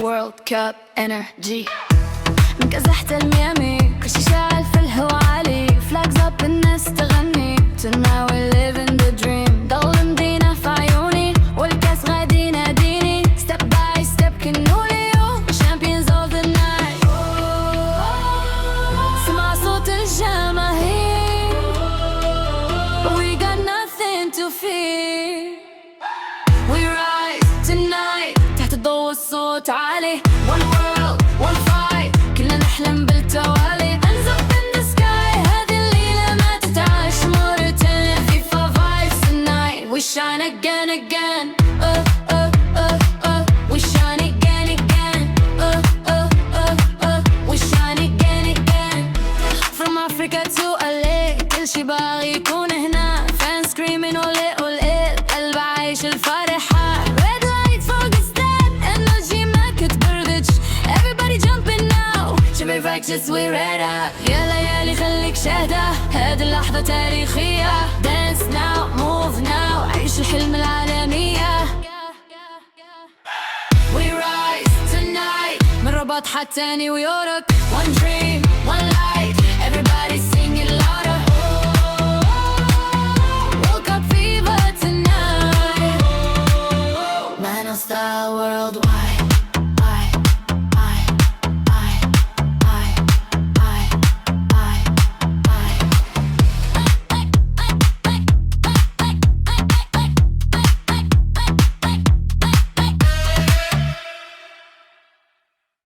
World Cup Energy من كذا حتى الميامي كل شي شاعل في الهوا عالي flags up الناس تغني Tonight we living the dream ضل مدينة في عيوني والكاس غادي يناديني Step by step كنو اليوم Champions of the night سمع صوت الجماهير We got nothing to fear We rise tonight تحت ضوء الصوت عالي One world, one fight كلنا نحلم بالتوالي Hands up in the sky هذه الليلة ما تتعاش مرتين FIFA vibes tonight We shine again, again We shine again, again We shine again, again From Africa to LA كل شي باغي يكون هنا Fans screaming ole ole قلب عايش الفرحة Red light focus that energy ما كتبردش Everybody jumping now شباب righteous we red up يا ليالي خليك شاهدة هاد اللحظة تاريخية Dance now move now عيش الحلم العالمية We rise tonight من رباط حتى نيويورك One dream